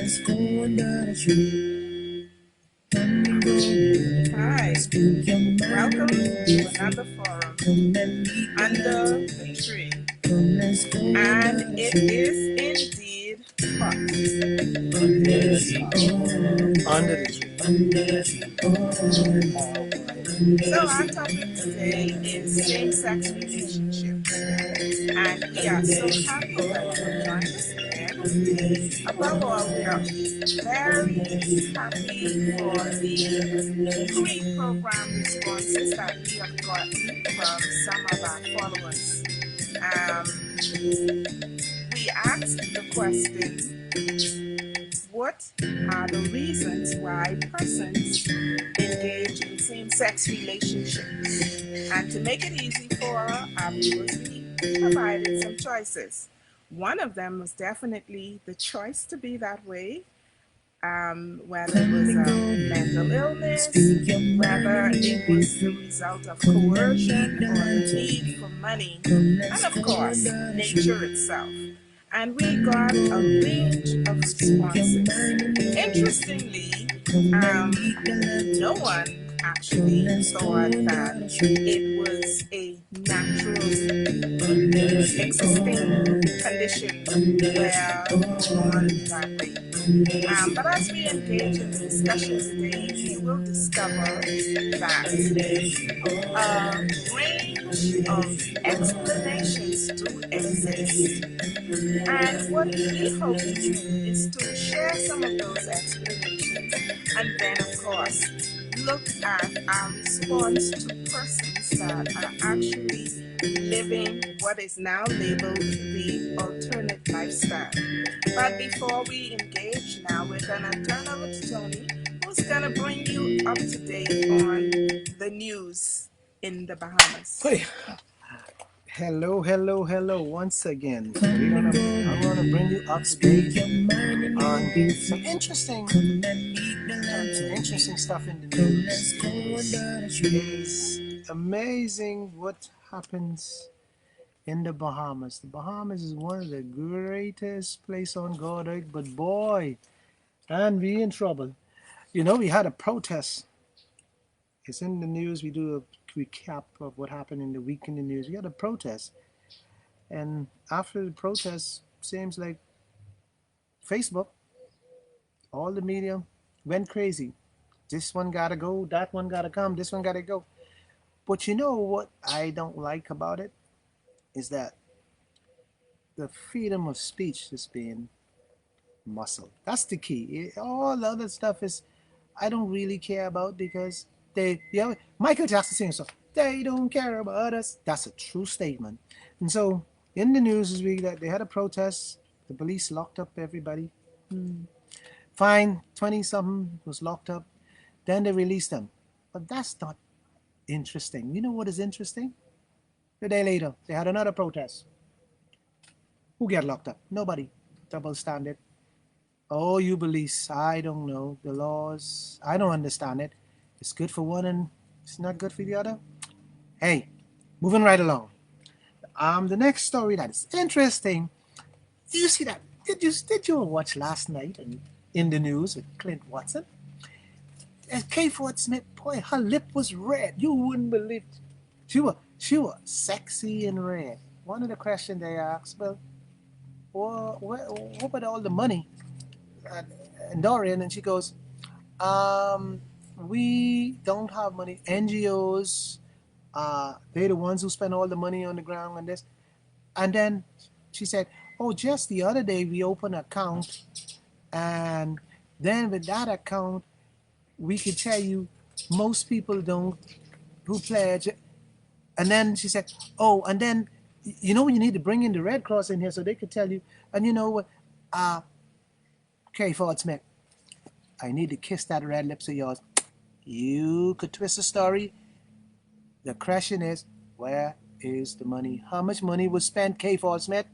Hi, welcome to another forum under the tree. And it is indeed hot. Under So our topic today is same-sex relationships. And we are so happy that you have joined us again. Above all, we are very happy for the pre-program responses that we have gotten from some of our followers. We asked the question, what are the reasons why persons engage in same-sex relationships? And to make it easy for our viewers, we provided some choices. One of them was definitely the choice to be that way, whether it was a mental illness, whether it was the result of coercion or the need for money, and of course, nature itself. And we got a range of responses. Interestingly, no one actually thought that it was a natural existing condition where born that way. But as we engage in the discussion today, you will discover that a range of explanations do exist. And what we hope to do is to share some of those explanations and then, of course, look at our response to persons that are actually living what is now labeled the alternate lifestyle. But before we engage now, we're going to turn over to Tony, who's going to bring you up to date on the news in the Bahamas. Hey, hello once again. I'm gonna bring you up to date on some interesting stuff in the news. It's amazing what happens in the Bahamas. The Bahamas is one of the greatest place on God earth, but boy, and we in trouble. You know, we had a protest. It's in the news. We do a recap of what happened in the week in the news. We had a protest, and after the protest, seems like Facebook, all the media went crazy. This one gotta go, that one gotta come, this one gotta go. But you know what I don't like about it is that the freedom of speech is being muscled. That's the key. All the other stuff is I don't really care about because Michael Jackson saying so. They don't care about us. That's a true statement. And so in the news this week that they had a protest, the police locked up everybody. Fine, 20 something was locked up. Then they released them. But that's not interesting. You know what is interesting? A day later, they had another protest. Who get locked up? Nobody. Double standard. Oh, you police, I don't know. The laws, I don't understand it. It's good for one and it's not good for the other. Hey, moving right along. The next story that is interesting. Did you see that? Did you watch last night in the news with Clint Watson? K. Ford Smith, boy, her lip was red. You wouldn't believe it. She was sexy and red. One of the questions they asked, well, what about all the money? And Dorian, and she goes, um, we don't have money. NGOs, they're the ones who spend all the money on the ground on this. And then she said, oh, just the other day we opened an account, and then with that account, we could tell you most people don't who pledge. And then she said, oh, and then you know you need to bring in the Red Cross in here so they could tell you. And you know what? Okay, Ford Smith, I need to kiss that red lips of yours. You could twist the story. The question is, where is the money? How much money was spent, K. Ford Smith?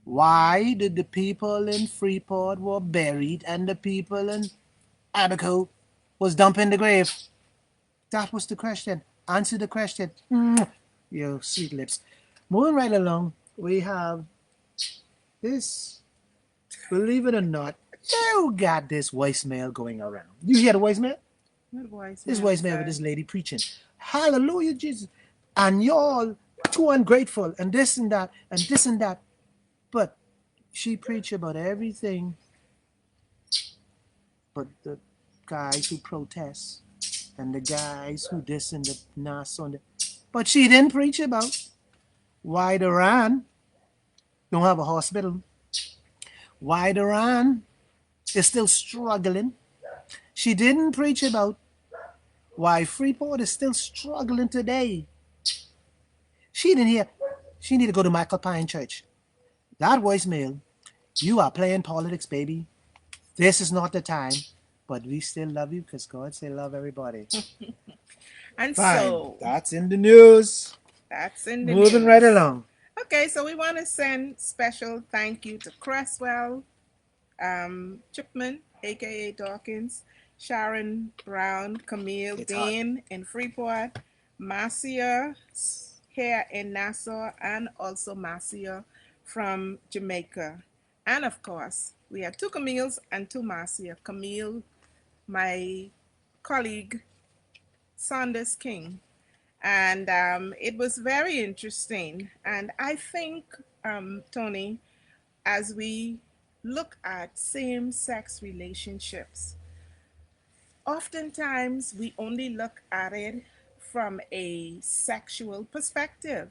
Why did the people in Freeport were buried and the people in Abaco was dumped in the grave? That was the question. Answer the question. You sweet lips. Moving right along, we have this, believe it or not, You got this voicemail going around. You hear the voicemail? What voice This mail voicemail with said? this lady preaching. Hallelujah, Jesus. And y'all too ungrateful and this and that and this and that. But she preached about everything but the guys who protest and the guys who this and the nas on the. But she didn't preach about why Iran don't have a hospital, why Iran is still struggling. She didn't preach about why Freeport is still struggling today. She didn't hear. She need to go to Michael Pine Church. That voicemail, you are playing politics, baby. This is not the time. But we still love you because God still love everybody. And Fine. so That's in the news. that's in the Moving right news. along. Okay, so we want to send special thank you to Cresswell, Chipman, aka Dawkins, Sharon Brown, Camille It's hot. Bain in Freeport, Marcia here in Nassau, and also Marcia from Jamaica. And of course, we have two Camille's and two Marcia. Camille, my colleague, Saunders King. And it was very interesting. And I think, Tony, as we look at same sex relationships, oftentimes we only look at it from a sexual perspective.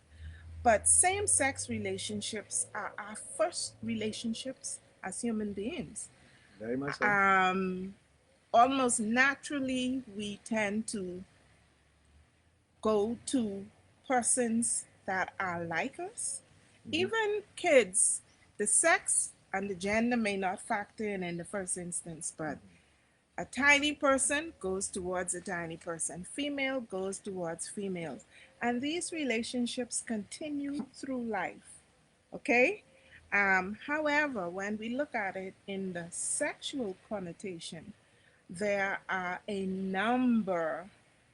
But same sex relationships are our first relationships as human beings. Very much so. Almost naturally, we tend to go to persons that are like us. Even kids, the sex and the gender may not factor in the first instance, but a tiny person goes towards a tiny person. Female goes towards females. And these relationships continue through life. Okay? However, when we look at it in the sexual connotation, there are a number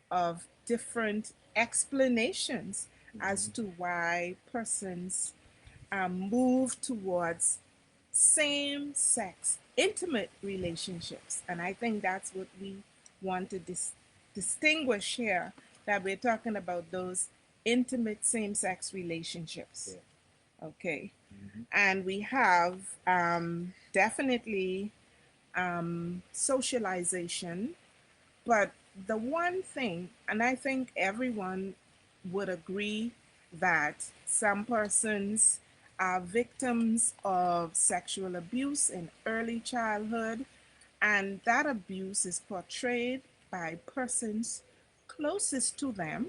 of different explanations as to why persons move towards same sex intimate relationships. And I think that's what we want to distinguish here, that we're talking about those intimate same sex relationships. Okay. And we have definitely socialization. But the one thing, and I think everyone would agree, that some persons are victims of sexual abuse in early childhood, and that abuse is portrayed by persons closest to them.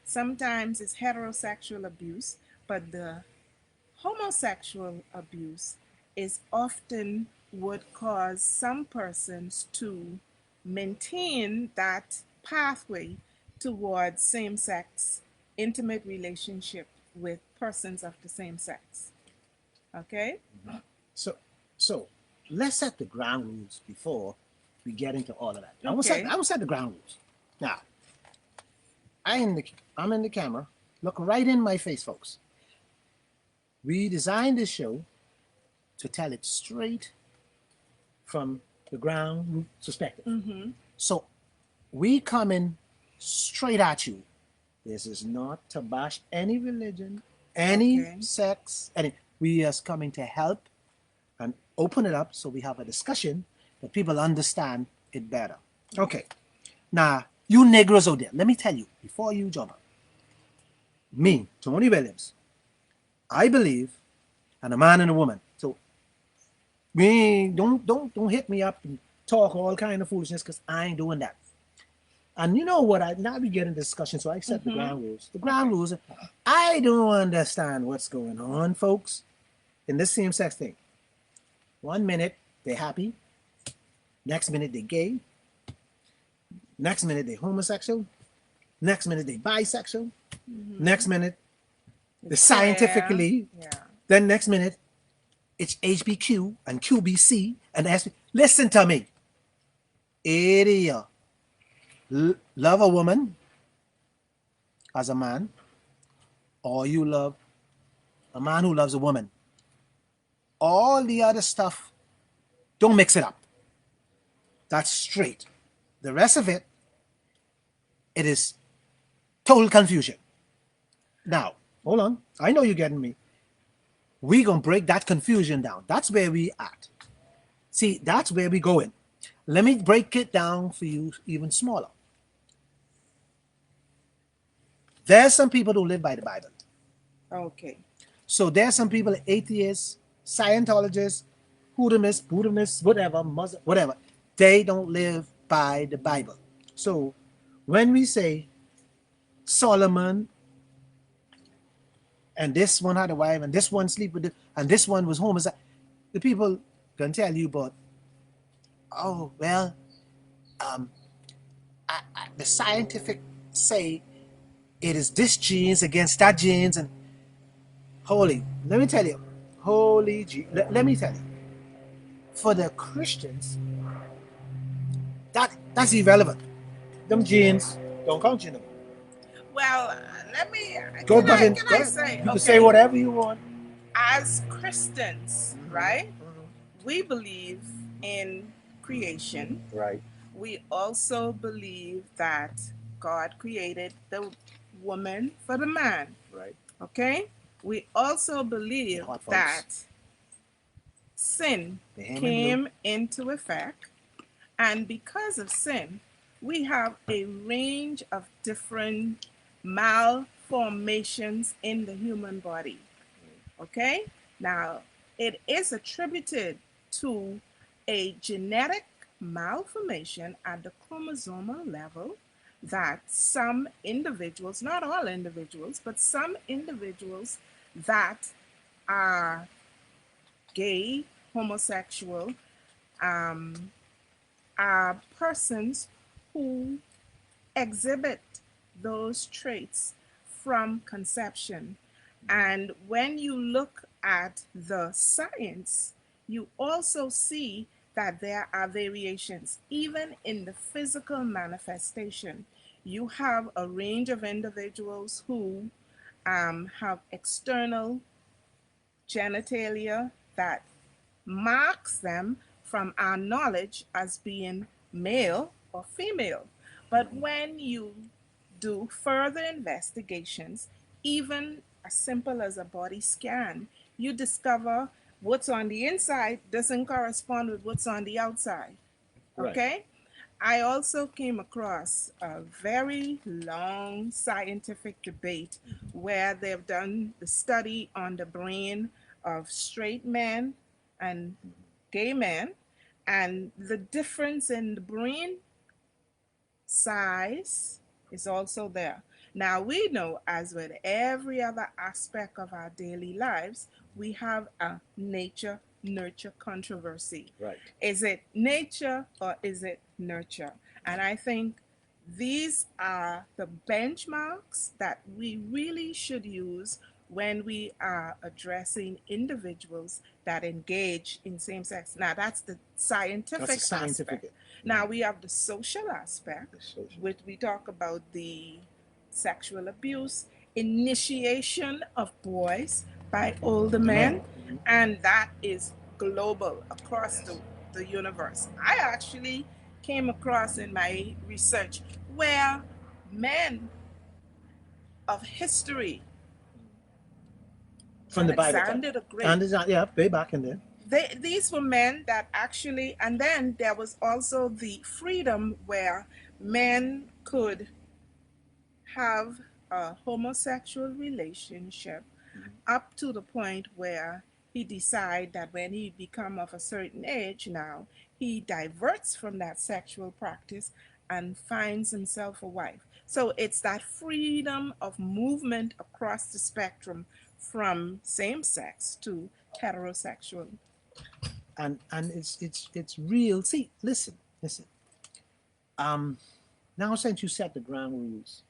Sometimes it's heterosexual abuse, but the homosexual abuse is often would cause some persons to maintain that pathway towards same sex intimate relationship with persons of the same sex. Okay? So, so let's set the ground rules before we get into all of that. Okay. I will set the ground rules. Now, I'm in the camera. Look right in my face, folks. We designed this show to tell it straight from the ground perspective. So we coming straight at you. This is not to bash any religion, any Okay. sex, any. We are coming to help and open it up so we have a discussion that people understand it better. Okay. Now, you Negroes out there, let me tell you before you jump up. Me, Tony Williams, I believe, and a man and a woman. So we don't hit me up and talk all kind of foolishness because I ain't doing that. And you know what? Now we get into discussion, so I accept the ground rules. The ground rules. I don't understand what's going on, folks, in this same sex thing. 1 minute they're happy, next minute they're gay, next minute they're homosexual, next minute they're bisexual, next minute they're scientifically, then next minute it's HBQ and QBC and SB. Listen to me, idiot. Love a woman as a man, or you love a man who loves a woman. All the other stuff Don't mix it up. That's straight. The rest of it, it is total confusion. Now, hold on. I know you're getting me. We're going to break that confusion down. That's where we at. See, that's where we going. Let me break it down for you even smaller. There's some people who live by the Bible. Okay. So there's some people, atheists, Scientologists, Buddhists, whatever, Muslim, whatever. They don't live by the Bible. So when we say Solomon and this one had a wife and this one sleep with it and this one was homosexual, the people can tell you, but oh well, um, the scientific say it is this genes against that genes and holy. Let me tell you, let me tell you, for the Christians, that's irrelevant. Them genes don't count, you know. Well, let me. Go Can I? ahead, Can go I ahead. say? You can say Okay. whatever you want. As Christians, right? We believe in creation. Right. We also believe that God created the woman for the man. Right. Okay? We also believe Hot folks. that sin The ham and came into effect, and because of sin, we have a range of different malformations in the human body. Okay? Now, it is attributed to a genetic malformation at the chromosomal level that some individuals, not all individuals, but some individuals that are gay, homosexual, um, are persons who exhibit those traits from conception. And when you look at the science, you also see that there are variations, even in the physical manifestation. You have a range of individuals who have external genitalia that marks them from our knowledge as being male or female. But when you do further investigations, even as simple as a body scan, you discover what's on the inside doesn't correspond with what's on the outside. Okay? Right. I also came across a very long scientific debate where they've done the study on the brain of straight men and gay men, and the difference in the brain size is also there. Now, we know, as with every other aspect of our daily lives, we have a nature nurture controversy. Right. Is it nature or is it nurture? And I think these are the benchmarks that we really should use when we are addressing individuals that engage in same sex. Now, that's the scientific aspect. Now, we have the social aspect, which we talk about the sexual abuse, initiation of boys by older men, and that is global across the universe. I actually came across in my research where men of history, from the Bible. Alexander the Great, And yeah, way back in there. These were men that actually, and then there was also the freedom where men could have a homosexual relationship up to the point where he decide that when he become of a certain age now, he diverts from that sexual practice and finds himself a wife. So it's that freedom of movement across the spectrum from same sex to heterosexual. And it's real. See, listen. Now since you set the ground rules,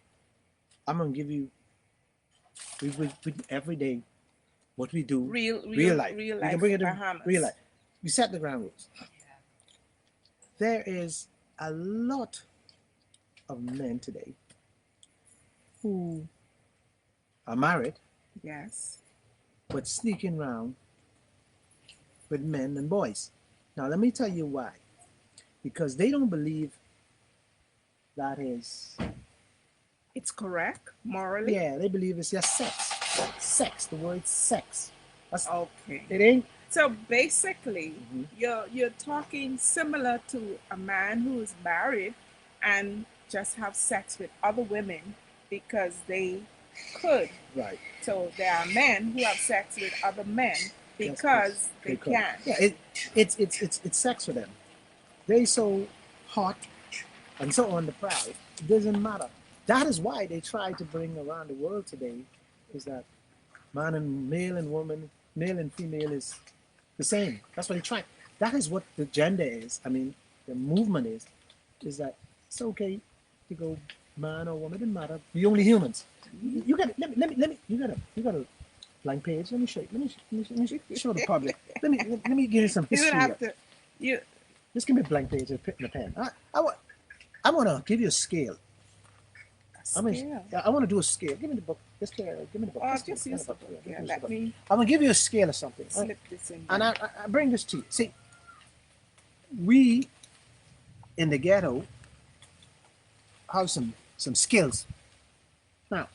I'm gonna give you we every day what we do real life. We can bring it to Bahamas. real life. We set the ground rules. There is a lot of men today who are married, yes, but sneaking around with men and boys. Now, let me tell you why. Because they don't believe that is, It's correct morally. yeah, they believe it's just sex. Sex, the word sex. That's, Okay. it ain't. So basically, Mhm. you're talking similar to a man who is married and just have sex with other women because they could. Right. So there are men who have sex with other men Just because they because. can. Yeah, it's sex for them. They so hot and so on the prowl. It doesn't matter. That is why they try to bring around the world today is that man and male and woman, male and female is the same. That's what they try. That is what the gender is. I mean, the movement is that it's okay to go man or woman. It doesn't matter. We're only humans. You got let me. You got a blank page. Let me show you. Let me show the public. Let me give you some You would history have here. to. You Just give me a blank page and a pen. I want to give you a scale. a I mean, scale. I want to do a scale. Give me the book. Give me the book. Oh, Just just give me use the the book. book. Yeah, Yeah, use the let book. me I'm gonna give you a scale of something. slip this in And there. I bring this to you. See, we in the ghetto have some skills. Now,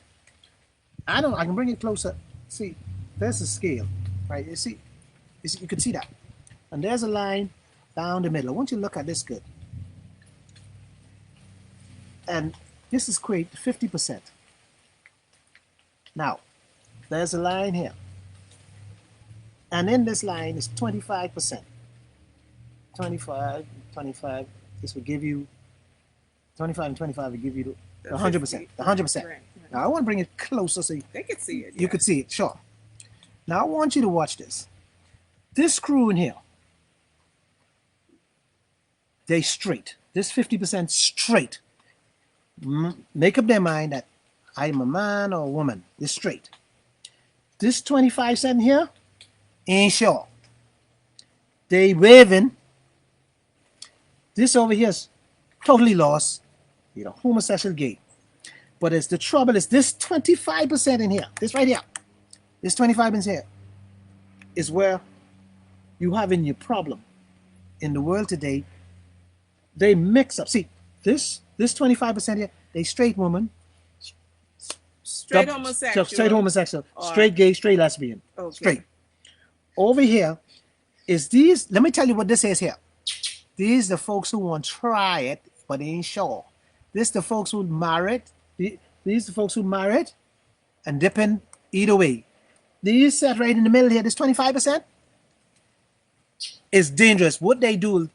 I don't. I can bring it closer. See, there's a scale, right? You can see that, and there's a line down the middle. I want you to look at this good, and this is equate to 50%. Now, there's a line here, and in this line is 25%. 25, 25. This will give you 25 and 25 will give you the The 100%. 50. The Right, 100%. right, Now right. I want to bring it closer so They could see it. you Yeah. could see it. Sure. Now I want you to watch this. This screw in here, they straight. This 50% straight. Make up their mind that I'm a man or a woman. It's straight. This 25% here ain't sure. They waving. This over here is totally lost. You know, homosexual gay. But it's the trouble is this 25% in here, this right here, this 25% here is where you having your problem. In the world today, they mix up. See, this 25% here, they straight woman, Straight straight homosexual homosexual, or straight gay, straight lesbian, straight. okay. Over here is these. Let me tell you what this is here. These the folks who want to try it, but they ain't sure. This the folks who married. These the folks who married and dipping either way. These set right in the middle here. This 25% is dangerous. What they do,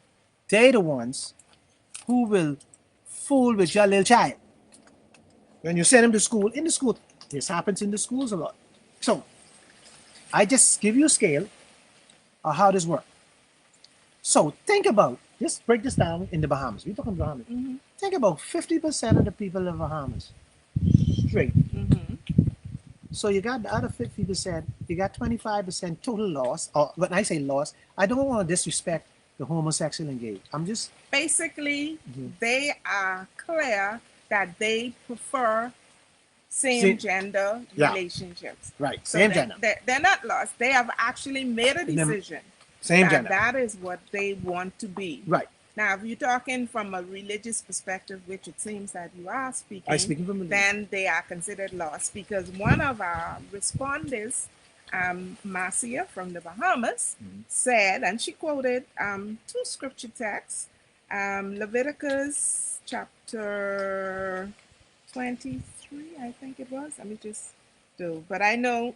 they the ones who will fool with your little child. When you send them to school, in the school, this happens in the schools a lot. So I just give you a scale of how this works. So think about, just break this down in the Bahamas. We're talking Bahamas. Mm-hmm. Think about 50% of the people in the Bahamas straight. Mm-hmm. So you got the other 50%, you got 25% total loss. Or when I say loss, I don't want to disrespect the homosexual and gay. I'm just, Basically, mhm. they are clear that they prefer same See, gender yeah, relationships. right, So same gender. they're not lost. They have actually made a And then decision same that gender. that is what they want to be. Right. Now, if you're talking from a religious perspective, which it seems that you are I speaking, speaking from religion. then they are considered lost because one of our respondents, Marcia from the Bahamas, said, and she quoted two scripture texts, Leviticus chapter 23, I think it was. Let me just do, but I know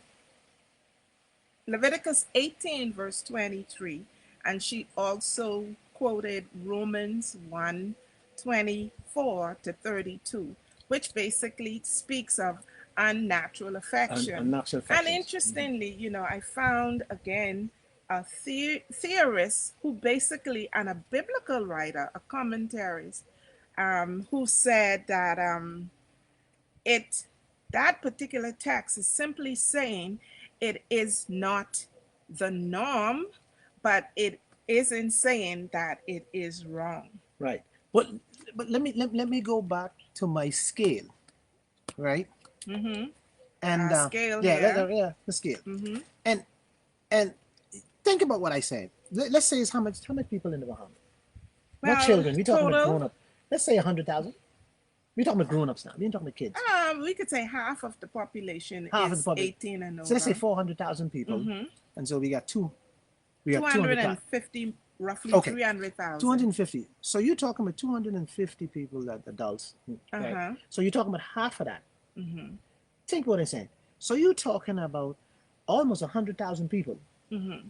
Leviticus 18, verse 23, and she also quoted Romans 1 24 to 32, which basically speaks of unnatural And affection. natural And affections. interestingly, I found again a theorist who basically, and a biblical writer, a commentarist, who said that it that particular text is simply saying it is not the norm, but it isn't saying that it is wrong. Right. But let me go back to my scale, right? Mm-hmm. And Our scale yeah, here. yeah, the scale. Mm-hmm. And and think about what I said. Let's say it's how much people in the Bahamas? Not Well, children. We're talking about total, grown up. Let's say 100,000. We're talking about grown ups now. We ain't talking about kids. we could say half of the population Half of the is public. 18 and So let's say over. 400,000 people, Mm-hmm. and so we got two. We got 200,000. 250, roughly Okay, 300,000. 250. So you're talking about 250 people that adults, right? Uh-huh. So you're talking about half of that. Mm-hmm. Think what I'm saying. So you're talking about almost 100,000 people Mm-hmm.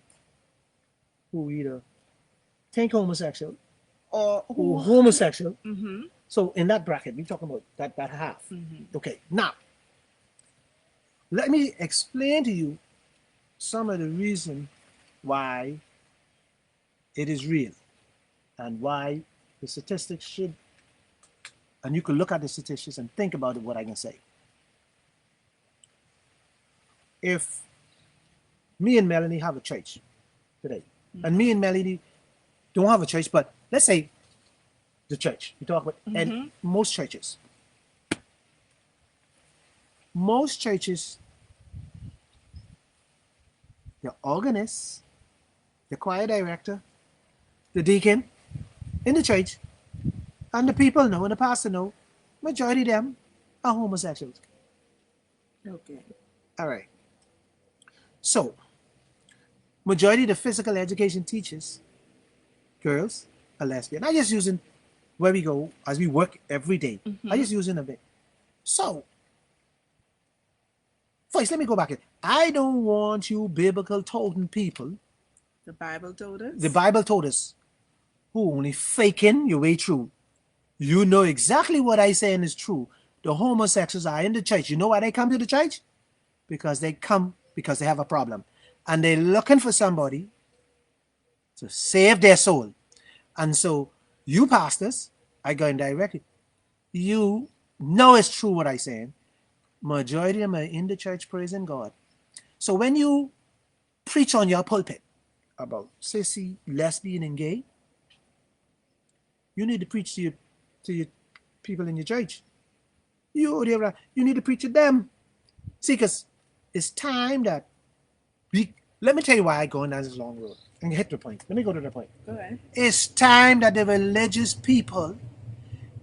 who either think homosexual Or or who? homosexual. Mm-hmm. So in that bracket, we're talking about that half. Mm-hmm. Okay, now let me explain to you some of the reason why it is real and why the statistics should, and you can look at the statistics and think about it, what I can say. If me and Melanie have a church today, and me and Melanie don't have a church, but let's say the church, we talk about, and Mm-hmm. most churches, the organist, the choir director, the deacon in the church, and the people know, and the pastor know, majority of them are homosexuals. Okay. All right. So, majority of the physical education teachers, girls, are lesbian. I just using where we go as we work every day. I Mm-hmm. just using a bit. So, first, let me go back. I don't want you biblical toting people. The Bible told The us. Bible told us who only faking your way through. You know exactly what I saying is true. The homosexuals are in the church. You know why they come to the church? Because they come because they have a problem. And they're looking for somebody to save their soul. And so you pastors, I go in directly. You know it's true what I saying. Majority of them are in the church praising God. So when you preach on your pulpit about sissy, lesbian, and gay, you need to preach to your people in your church. You need to preach to them. See, because it's time that we. Let me tell you why I go down this long road and hit the point. Let me go to the point. Go ahead. It's time that the religious people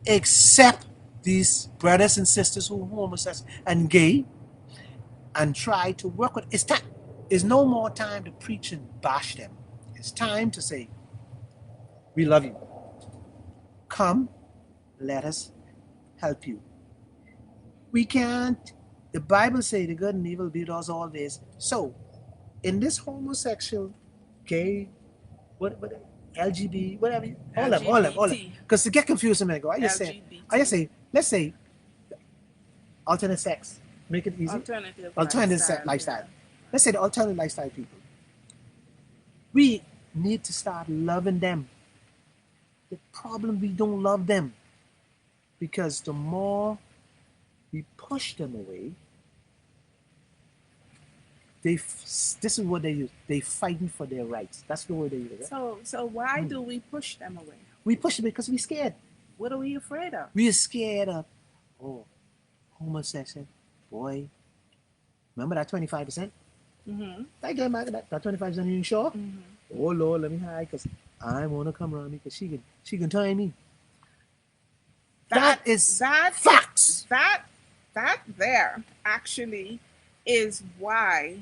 accept these brothers and sisters who are homosexual and gay and try to work with. It's time. It's no more time to preach and bash them. It's time to say, "We love you. Come, let us help you." We can't. The Bible say the good and evil be with us always. So, in this homosexual, gay, what LGBT, whatever, all of them. LGBT. Because to get confused a minute ago, I just LGBT. say, let's say alternate sex, make it easy. Alternative Alternative lifestyle. Yeah. lifestyle. Let's say the alternative lifestyle people. We need to start loving them. The problem we don't love them because the more we push them away, this is what they use. They fighting for their rights. That's the word they use. Right? So why do we push them away? We push them because we scared. What are we afraid of? We are scared of homosexual boy. Remember that 25%? Mm-hmm. I get back that 25%. You sure? Mm-hmm. Oh Lord, let me hide because I want to come around me because she can tie me. That is that facts. that there actually is why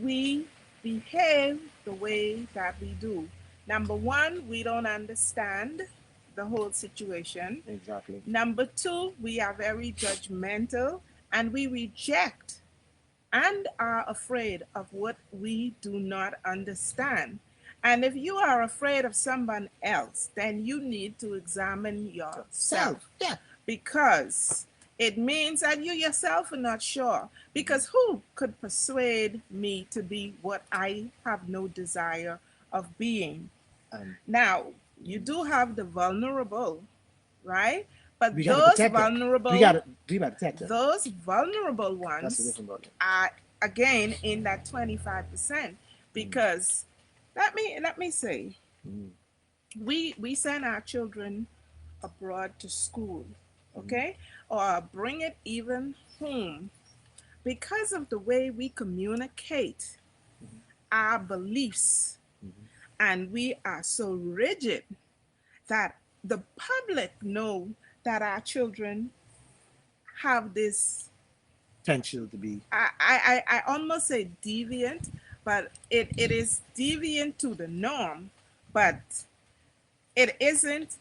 we behave the way that we do. Number one, we don't understand the whole situation. Exactly. Number two, we are very judgmental and we reject and are afraid of what we do not understand. And if you are afraid of someone else, then you need to examine Self. yourself Yeah. because it means that you yourself are not sure. Because who could persuade me to be what I have no desire of being? And Now, you do have the vulnerable, right? we But got to protect them. We got to protect them. those vulnerable That's the ones different ballgame. are again in that 25% because let me say Mm. we send our children abroad to school, okay, or bring it even home because of the way we communicate our beliefs, And we are so rigid that the public know that our children have this, Potential to be. I almost say deviant, but it is deviant to the norm, but it isn't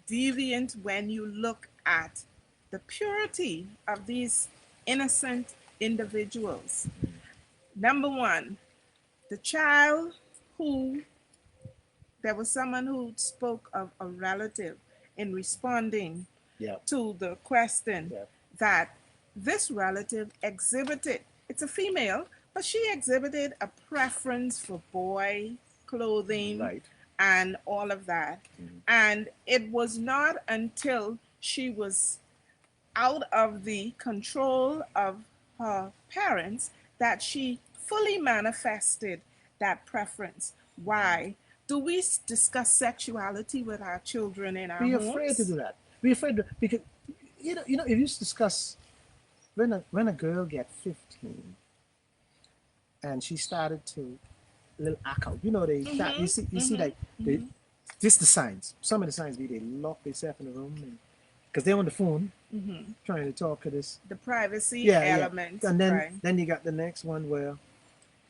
deviant when you look at the purity of these innocent individuals. Number one, the child who, there was someone who spoke of a relative in responding Yeah. to the question Yeah. that this relative exhibited, it's a female, but she exhibited a preference for boy clothing Right. and all of that. And it was not until she was out of the control of her parents that she fully manifested that preference. Why? Do we discuss sexuality with our children in our We're afraid to homes? do that. We're afraid because if you discuss when a girl get 15 and she started to little act out, they that you see like they this the signs. Some of the signs be they lock themselves in the room because they're on the phone trying to talk to this. The privacy Yeah, yeah. element, And then right? then you got the next one where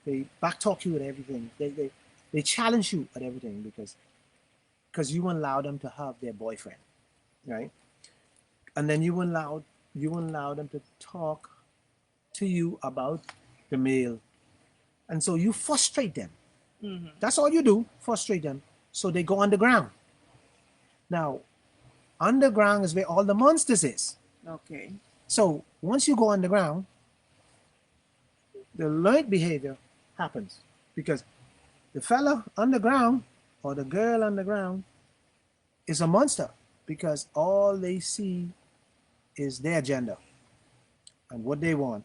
they back talk you with everything. They challenge you at everything because you allow them to have their boyfriend, right? And then you allow them to talk to you about the male, and so you frustrate them. That's all you do, frustrate them. So they go underground. Now, underground is where all the monsters is. Okay. So once you go underground, the learned behavior happens because the fella underground or the girl underground is a monster because all they see is their agenda and what they want,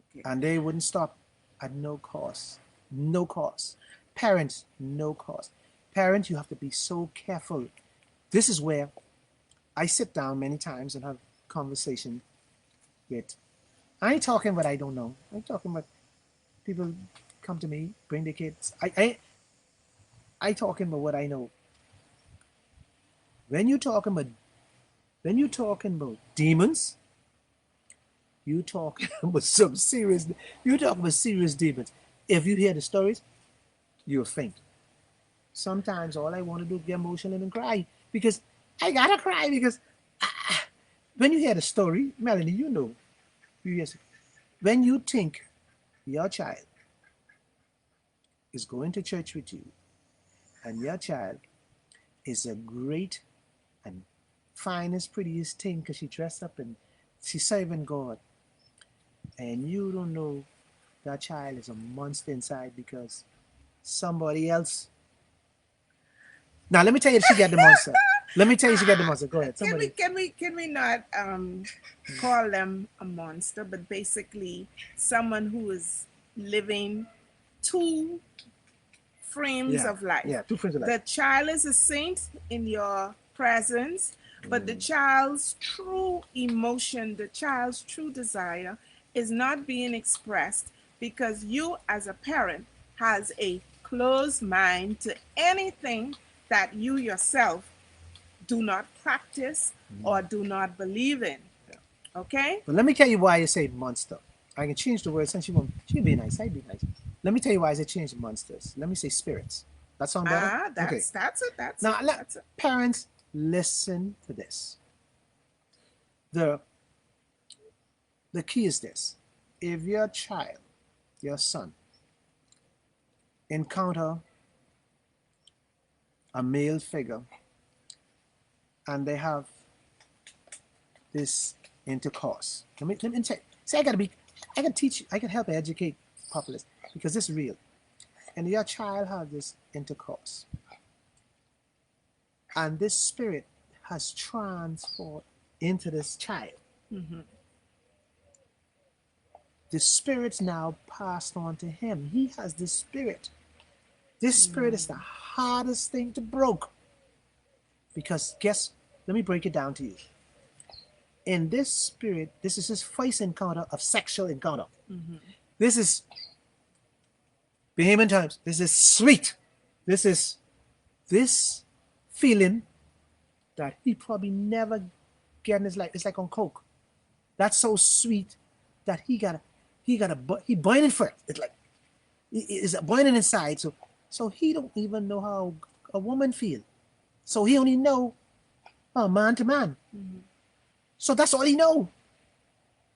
Okay. and they wouldn't stop at no cost. No cost. Parents, no cost. Parents, you have to be so careful. This is where I sit down many times and have conversation with. I ain't talking what I don't know. I'm talking about people come to me, bring their kids. I talking about what I know. When you talking about demons, you talking about some serious. You talking about serious demons. If you hear the stories, you'll faint. Sometimes all I want to do is get emotional and cry because I gotta cry because when you hear the story, Melanie, when you think your child is going to church with you and your child is a great and finest, prettiest thing because she dressed up and she's serving God, and you don't know that child is a monster inside because somebody else. Now let me tell you, she got the monster. Let me tell you, she got the monster. Go ahead, Can we somebody. can we can we not call them a monster, but basically someone who is living two frames Yeah, of life. yeah, two friends are like. The child is a saint in your presence, but the child's true emotion, the child's true desire is not being expressed because you as a parent has a closed mind to anything that you yourself do not practice or do not believe in. Okay? But let me tell you why I say monster. I can change the word since she'll be nice. I'd be nice. Let me tell you why I say change monsters. Let me say spirits. That sound better? Ah, Okay. that's it. That's Now, it. That's it. parents, listen to this. The the key is this: if your child, your son, encounter a male figure and they have this intercourse, let me say, I can teach, I can help educate populace because this is real. And your child has this intercourse, and this spirit has transferred into this child. The spirit's now passed on to him. He has this spirit. This spirit is the hardest thing to broke. Because let me break it down to you. In this spirit, this is his first encounter of sexual encounter. This is Bahamian times. This is sweet. This is this feeling that he probably never get in his life. It's like on coke. That's so sweet that he burning for it. It's like it's burning inside. So he don't even know how a woman feel. So he only know man to man. Mm-hmm. So that's all he know.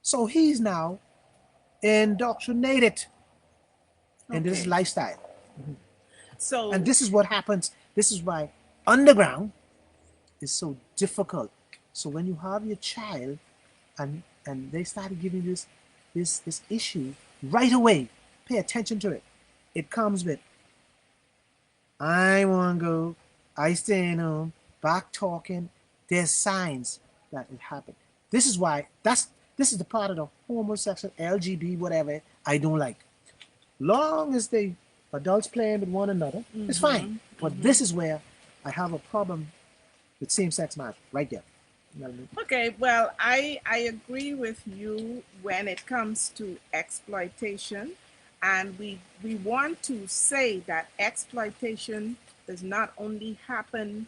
So he's now indoctrinated into this Okay. lifestyle. So And this is what happens. This is why underground is so difficult. So when you have your child and they started giving this issue right away, pay attention to it. It comes with I wanna go, I staying home, back talking. There's signs that it happened. This is why this is the part of the homosexual LGB whatever I don't like. Long as they adults playing with one another, it's fine. But this is where I have a problem with same-sex marriage, right there. okay, well, I agree with you when it comes to exploitation, and we want to say that exploitation does not only happen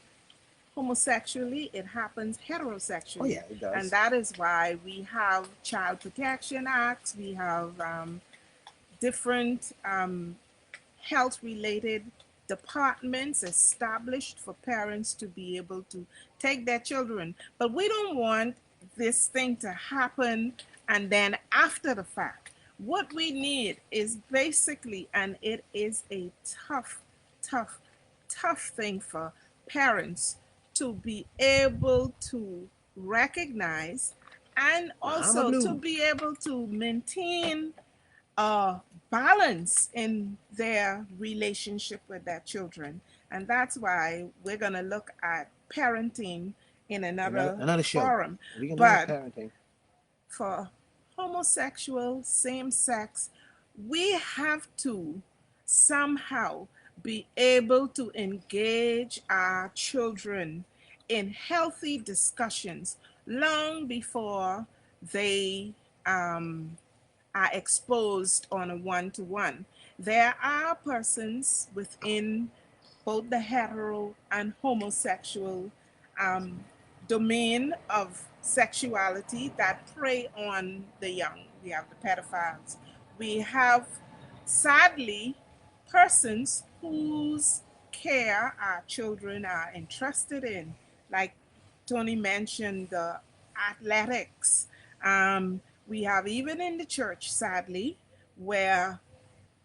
homosexually, it happens Oh heterosexually. yeah, it And does. that is why we have child protection acts, we have different health related departments established for parents to be able to take their children. But we don't want this thing to happen and then after the fact. What we need is basically, and it is a tough, tough thing for parents to be able to recognize and Bahama also to Blue. be able to maintain a balance in their relationship with their children. And that's why we're going to look at parenting in another Another show. forum. We can learn But parenting. for homosexual, same sex, we have to somehow be able to engage our children in healthy discussions long before they are exposed on a one to one. There are persons within both the hetero and homosexual um, domain of sexuality that prey on the young. We have the pedophiles. We have, sadly, persons whose care our children are entrusted in, like Tony mentioned, the athletics. We have even in the church, sadly, where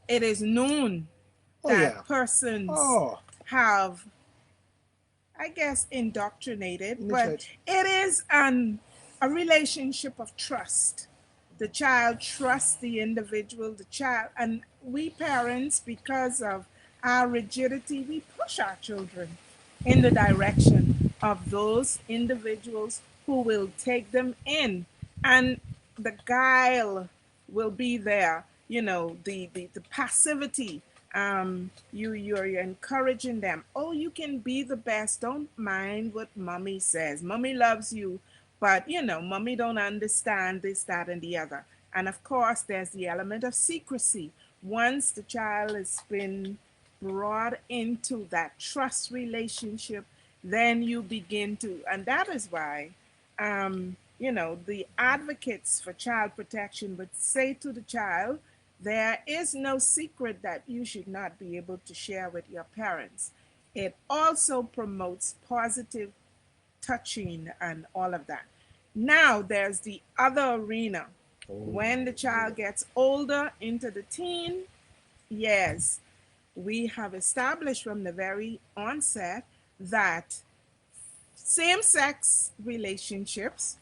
it is known Oh yeah. that persons Oh, have, I guess, indoctrinated, in the but church. it is a relationship of trust. The child trusts the individual, the child, and we parents, because of our rigidity, we push our children in the direction of those individuals who will take them in. And the guile will be there, the passivity. You're encouraging them. Oh, you can be the best. Don't mind what mommy says. Mommy loves you, but mommy don't understand this, that, and the other. And of course, there's the element of secrecy. Once the child has been brought into that trust relationship, then you begin to, and that is why, the advocates for child protection would say to the child, there is no secret that you should not be able to share with your parents. It also promotes positive touching and all of that. Now, there's the other arena. Oh, When the child gets older into the teen, yes, we have established from the very onset that same sex relationships